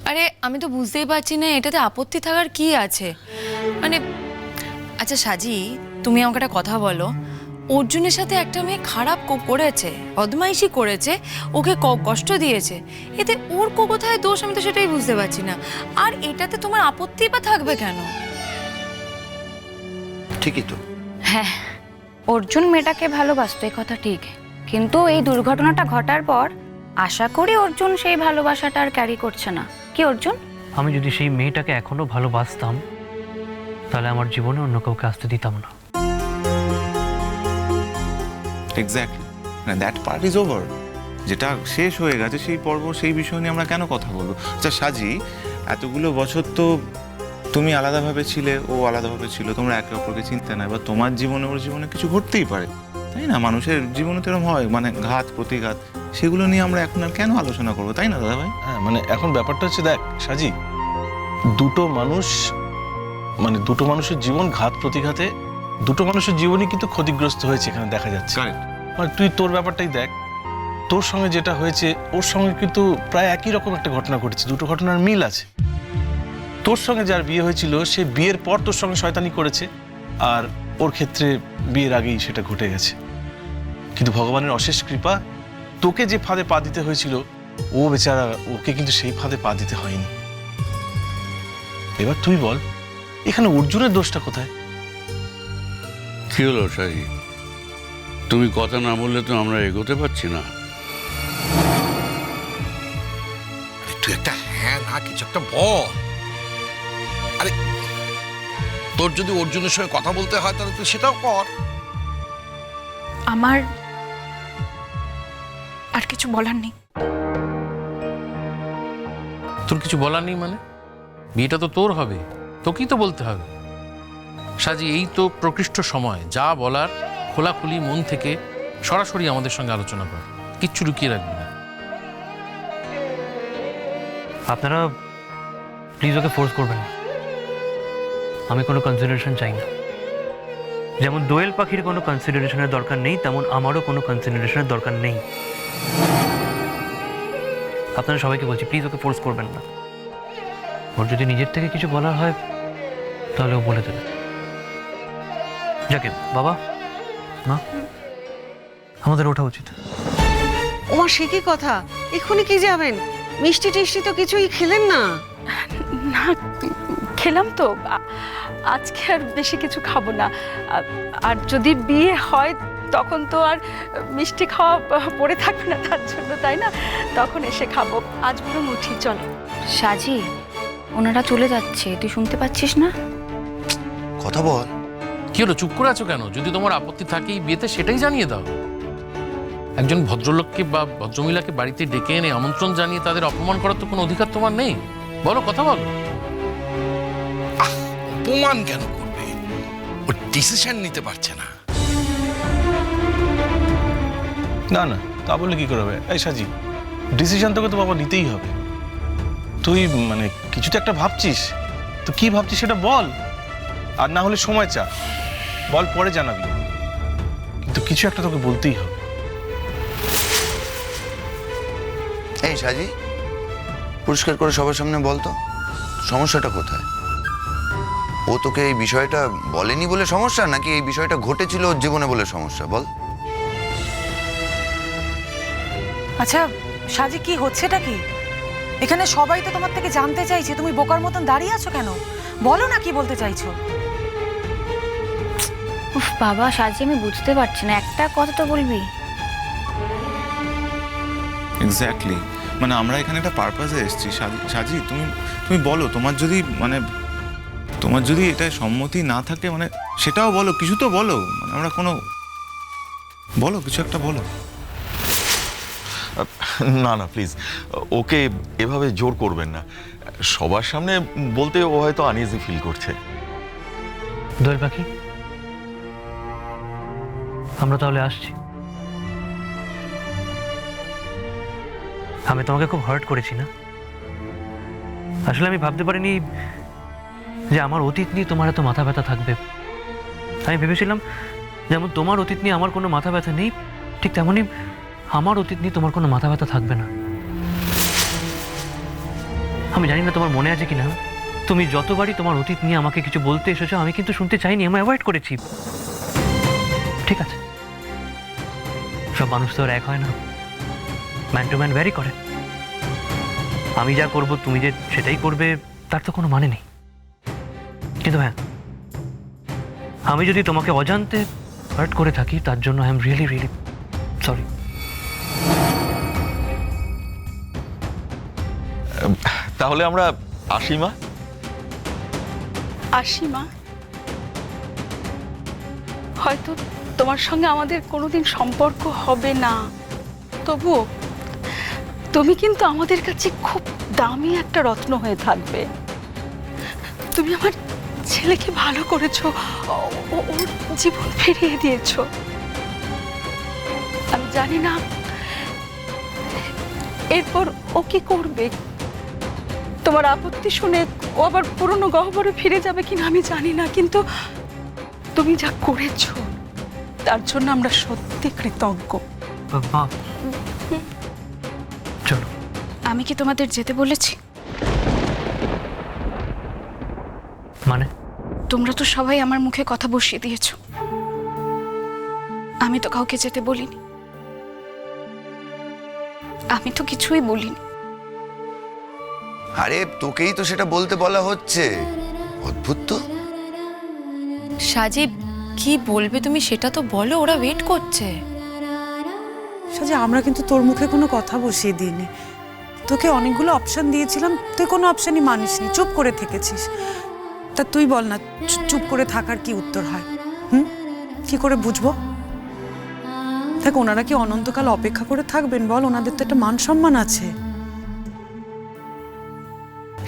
আরে আমি তো বুঝতেই পারছি না এটাতে আপত্তি থাকার কি আছে। মানে আচ্ছা সাজি, তুমি আমাকে একটা কথা বলো, অর্জুনের সাথে একটা মেয়ে খারাপ করেছে, বদমাইশি করেছে, ওকে কষ্ট দিয়েছে, এতে ওর কোথায় দোষ আমি তো সেটাই বুঝতে পারছি না। আর এটাতে তোমার আপত্তি বা থাকবে কেন? ঠিকই তো। হ্যাঁ, অর্জুন মেয়েটাকে ভালোবাসতো, এই কথা ঠিক, কিন্তু এই দুর্ঘটনাটা ঘটার পর আশা করি অর্জুন সেই ভালোবাসাটা আর ক্যারি করছে না। কি অর্জুন? আমি যদি সেই মেয়েটাকে এখনো ভালোবাসতাম তাহলে আমার জীবনে অন্য কাউকে আসতে দিতাম না। এক্স্যাক্টলি, মানে দ্যাট পার্ট ইজ ওভার। যেটা শেষ হয়ে গেছে সেই পর্ব, সেই বিষয় নিয়ে আমরা কেন কথা বলবো? আচ্ছা সাজি, এতগুলো বছর তো তুমি আলাদাভাবে ছিলে, ও আলাদাভাবে ছিল, তোমরা একে অপরকে চিনতে না, এবার তোমার জীবনে ওর জীবনে কিছু ঘটতেই পারে, তাই না? মানুষের জীবনে তো এরকম হয়, মানে ঘাত প্রতিঘাত, সেগুলো নিয়ে আমরা এখন আর কেন আলোচনা করবো, তাই না দাদা ভাই? হ্যাঁ, মানে এখন ব্যাপারটা হচ্ছে, দেখ সাজি, দুটো মানুষ, মানে দুটো মানুষের জীবন ঘাত প্রতিঘাতে, দুটো মানুষের জীবনই কিন্তু ক্ষতিগ্রস্ত হয়েছে এখানে দেখা যাচ্ছে। মানে তুই তোর ব্যাপারটাই দেখ, তোর সঙ্গে যেটা হয়েছে ওর সঙ্গে কিন্তু প্রায় একই রকম একটা ঘটনা ঘটেছে, দুটো ঘটনার মিল আছে। তোর সঙ্গে যার বিয়ে হয়েছিল সে বিয়ের পর তোর সঙ্গে শয়তানি করেছে, আর ওর ক্ষেত্রে বিয়ের আগেই সেটা ঘটে গেছে। কিন্তু ভগবানের অশেষ কৃপা, তোকে যে ফাঁদে পা দিতে হয়েছিল ও বেচারা, ওকে কিন্তু সেই ফাঁদে পা দিতে হয়নি। এবার তুই বল, এখানে অর্জুনের দোষটা কোথায়? কি হলো সাজি, তুমি কথা না বললে তো আমরা এগোতে পারছি না। তুই একটা হ্যাঁ না কিছু একটা বল। আরে তোর যদি অর্জুনের সঙ্গে কথা বলতে হয় তাহলে তুই সেটাও কর। আমার আর কিছু বলার নেই। তোর কিছু বলার নেই মানে? বিয়েটা তো তোর হবে, তোকেই তো বলতে হবে। সাজি, এই তো প্রকৃষ্ট সময়, যা বলার খোলাখুলি মন থেকে সরাসরি আমাদের সঙ্গে আলোচনা কর, কিচ্ছু লুকিয়ে রাখবি না। আপনারা প্লিজ ওকে ফোর্স করবেন না, আমি কোনো কনসিডারেশন চাই না। যেমন দোয়েল পাখির কোনো কনসিডারেশনের দরকার নেই, তেমন আমারও কোনো কনসিডারেশনের দরকার নেই। আপনারা সবাইকে বলছি, প্লিজ ওকে ফোর্স করবেন না। ওর যদি নিজের থেকে কিছু বলার হয় তাহলে ও বলে দেবে। যাকে বাবা, না আমাদের ওঠা উচিত। ওমা, সে কি কথা, এক্ষুনি কি যাবেন? মিষ্টি টিষ্টি তো কিছুই খেলেন না? না, খেলাম তো, আজকে আর বেশি কিছু খাবো না। আর যদি বিয়ে হয় তখন তো আর মিষ্টি খাওয়া পড়ে থাকবে না তার জন্য, তাই না? তখন এসে খাবো। আজ বরং উঠি, চলো। সাজি, ওনারা চলে যাচ্ছে, তুই শুনতে পাচ্ছিস না? কথা বল। কি হলো, চুপ করে আছো কেন? যদি তোমার আপত্তি থাকে এই বিয়েতে, সেটাই জানিয়ে দাও। একজন ভদ্রলোককে বা ভদ্রমহিলাকে বাড়িতে ডেকে এনে আমন্ত্রণ জানিয়ে তাদের অপমান করার তো কোনো অধিকার তোমার নেই। বলো, কথা বলো। অপমান কেন করবে? ও ডিসিশন নিতে পারছে না। না না, তা বলে কি করে হবে? এই সাজি, ডিসিশন তোকে তো বাবা নিতেই হবে। তুই মানে কিছু তো একটা ভাবছিস, তো কি ভাবছিস সেটা বল, আর না হলে সময় চা, বল পরে জানাবি, কিন্তু কিছু একটা তোকে বলতেই হবে। এই সাজি, পরিষ্কার করে সবার সামনে বল তো সমস্যাটা কোথায়? ও তোকে এই বিষয়টা বলেনি বলে সমস্যা, নাকি এই বিষয়টা ঘটেছিল ওর জীবনে বলে সমস্যা? বল। আচ্ছা সাজি, কি হচ্ছেটা কি এখানে? সবাই তো তোমার থেকে জানতে চাইছে, তুমি বোকার মতন দাঁড়িয়ে আছো কেন? বলো না কি বলতে চাইছো। উফ বাবা, সাজি আমি বুঝতে পারছি না, একটা কথা তো বলবি। এক্স্যাক্টলি, মানে আমরা এখানে একটা পারপাসে এসেছি। সাজি, তুমি বলো, তোমার যদি এটা সম্মতি না থাকে, মানে সেটাও বলো, কিছু তো বলো। মানে আমরা কোনো বলো, কিছু একটা বলো। না না প্লিজ, ওকে এভাবে জোর করবেন না। সবার সামনে বলতে ও হয়তো আনইজি ফিল করছে। দোয়েল পাখি, আমরা তাহলে আসছি। আমি তোমাকে খুব হার্ট করেছি না? আসলে আমি ভাবতে পারিনি যে আমার অতীত নিয়ে তোমার এত মাথা ব্যথা থাকবে। আমি ভেবেছিলাম যেমন তোমার অতীত নিয়ে আমার কোনো মাথা ব্যথা নেই, ঠিক তেমনই আমার অতীত নিয়ে তোমার কোনো মাথা ব্যথা থাকবে না। আমি জানি না তোমার মনে আছে কিনা, তুমি যতবারই তোমার অতীত নিয়ে আমাকে কিছু বলতে এসেছো আমি কিন্তু শুনতে চাইনি, আমি অ্যাভয়েড করেছি। ঠিক আছে, সব মানুষ তো আর এক হয় না, ম্যান টু ম্যান ভ্যারি করে। আমি যা করব তুমি যে সেটাই করবে তার তো কোনো মানে নেই। কিন্তু হ্যাঁ, আমি যদি তোমাকে অজান্তে হার্ট করে থাকি তার জন্য I am really really sorry. তাহলে আমরা আসি মা। আসি মা। হয়তো তোমার সঙ্গে আমাদের কোনোদিন সম্পর্ক হবে না, তবুও তুমি কিন্তু আমাদের কাছে খুব দামি একটা রত্ন হয়ে থাকবে। তুমি আমার ছেলেকে ভালো করেছো, ওর জীবন ফিরিয়ে দিয়েছো। আমি জানি না এরপর ও কি করবে। তোমার আপত্তি শুনে ও আবার পুরনো গহ্বরে ফিরে যাবে কিনা আমি জানি না, কিন্তু তুমি যা করেছো তার জন্য আমরা সত্যি কৃতজ্ঞ। চলো। আমি কি তোমাদের যেতে বলেছি? মানে তোমরা তো সবাই আমার মুখে কথা বসিয়ে দিয়েছো, আমি তো কাউকে যেতে বলিনি, আমি তো কিছুই বলিনি। আরে তোকেই তো সেটা বলতে বলা হচ্ছে, অদ্ভুত তো। সাজি কি বলবে তুমি সেটা তো বলো, ওরা ওয়েট করছে। সাজি, আমরা কিন্তু তোর মুখে কোনো কথা বসিয়ে দিইনি। তোকে অনেকগুলো অপশন দিয়েছিলাম, তুই কোনো অপশনই মানিসনি, চুপ করে থেকেছিস। তা তুই বল না, চুপ করে থাকার কি উত্তর হয়? কি করে বুঝবো? দেখ, ওনারা কি অনন্তকাল অপেক্ষা করে থাকবেন বল? ওনাদের তো একটা মান সম্মান আছে।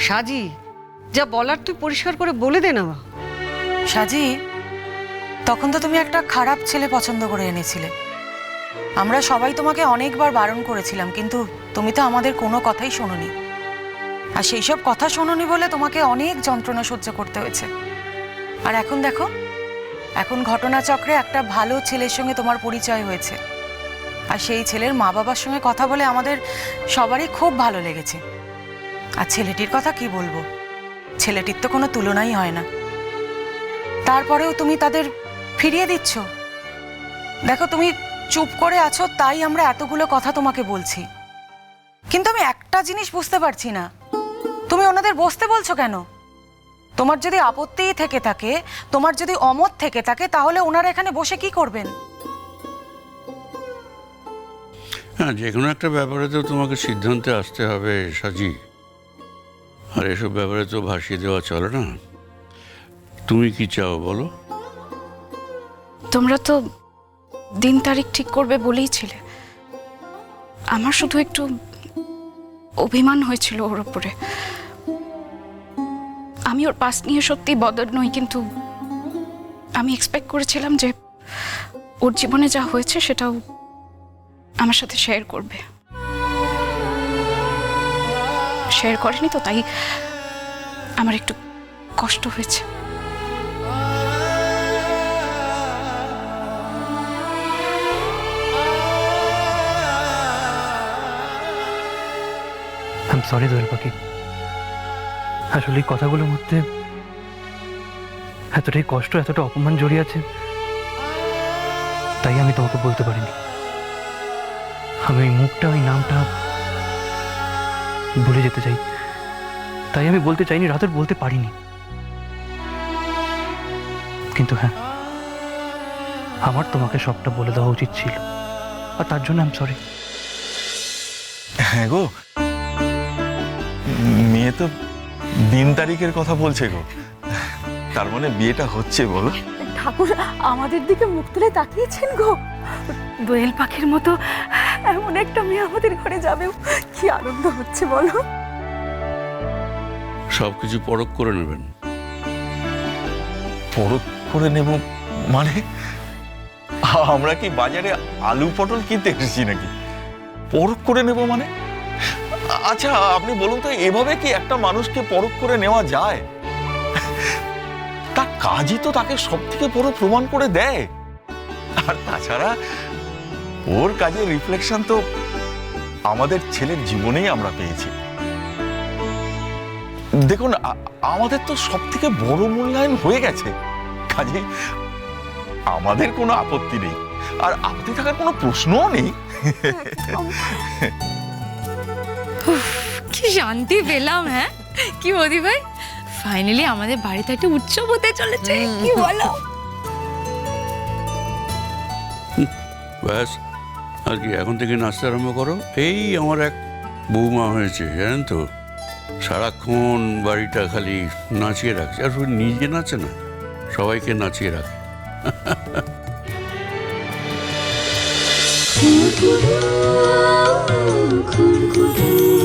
সাজি, যা বলার তুই পরিষ্কার করে বলে দে না। সাজি, তখন তো তুমি একটা খারাপ ছেলে পছন্দ করে এনেছিলে। আমরা সবাই তোমাকে অনেকবার বারণ করেছিলাম, কিন্তু তুমি তো আমাদের কোনো কথাই শোনোনি। আর সেই সব কথা শোনোনি বলে তোমাকে অনেক যন্ত্রণা সহ্য করতে হয়েছে। আর এখন দেখো, এখন ঘটনাচক্রে একটা ভালো ছেলের সঙ্গে তোমার পরিচয় হয়েছে। আর সেই ছেলের মা বাবার সঙ্গে কথা বলে আমাদের সবারই খুব ভালো লেগেছে। আর ছেলেটির কথা কি বলবো, ছেলেটির তো কোনো তুলনাই হয় না। তারপরেও তুমি তাদের ফিরিয়ে দিচ্ছ। দেখো, তুমি চুপ করে আছো তাই আমরা এতগুলো কথা তোমাকে বলছি, কিন্তু আমি একটা জিনিস বুঝতে পারছি না, তুমি ওনাদের বসতে বলছো কেন? তোমার যদি আপত্তিই থেকে থাকে, তোমার যদি অমত থেকে থাকে, তাহলে ওনারা এখানে বসে কি করবেন? হ্যাঁ, যে কোনো একটা ব্যাপারে তো তোমাকে সিদ্ধান্তে আসতে হবে সাজি। আর এসব ব্যাপারে তো ভাসিয়ে দেওয়া চলে না। তুমি কি চাও বলো? তোমরা তো দিন তারিখ ঠিক করবে বলেইছিলে। আমার শুধু একটু অভিমান হয়েছিল ওর উপরে। আমি ওর পাস নিয়ে সত্যি বদর নই, কিন্তু আমি এক্সপেক্ট করেছিলাম যে ওর জীবনে যা হয়েছে সেটাও আমার সাথে শেয়ার করবে। শেয়ার করেনি তো, তাই আমার একটু কষ্ট হয়েছে। আই এম সরি দোয়েল পাখি, আসলে এই কথাগুলোর মধ্যে এতটাই কষ্ট, এতটা অপমান জড়িয়ে আছে, তাই আমি তোমাকে বলতে পারিনি। আমি ওই মুখটা, ওই নামটা ভুলে যেতে চাই, তাই আমি বলতে চাইনি, রাতের বলতে পারিনি। কিন্তু হ্যাঁ, আমার তোমাকে সবটা বলে দেওয়া উচিত ছিল, আর তার জন্য আই এম সরি। হ্যাঁ গো, মেয়ে তো দিন তারিখের কথা বলছে গো, তার মানে বিয়েটা হচ্ছে বলো? ঠাকুর আমাদের দিকে মুখ তুলে তাকিয়েছেন গো। দোয়েল পাখির মতো এমন একটা মেয়ে আমাদের ঘরে যাবে, কি আনন্দ হচ্ছে বলো। সবকিছু পরখ করে নেবেন। পরখ করে নেব মানে? আমরা কি বাজারে আলু পটল কিনতে এসেছি নাকি? পরখ করে নেব মানে? আচ্ছা আপনি বলুন তো, এভাবে কি একটা মানুষকে পরখ করে নেওয়া যায়? তার কাজই তো তাকে সব থেকে বড় প্রমাণ করে দেয়। আর তাছাড়া ওর কাজের রিফ্লেকশন তো আমাদের ছেলের জীবনেই আমরা পেয়েছি। দেখুন আমাদের তো সব থেকে বড় মূল্যায়ন হয়ে গেছে, কাজে আমাদের কোনো আপত্তি নেই, আর আপত্তি থাকার কোনো প্রশ্নও নেই। কি শান্তি পেলাম, হ্যাঁ কি বৌদি ভাই, ফাইনালি আমাদের বাড়িতে একটা উৎসব হতে চলেছে, কি বলো? ব্যাস, আর কি এখন থেকে নাচতে আরম্ভ করো। এই আমার এক বৌমা হয়েছে জানেন তো, সারাক্ষণ বাড়িটা খালি নাচিয়ে রাখছে, আর শুধু নিজে নাচে না, সবাইকে নাচিয়ে রাখে। খুরকুরি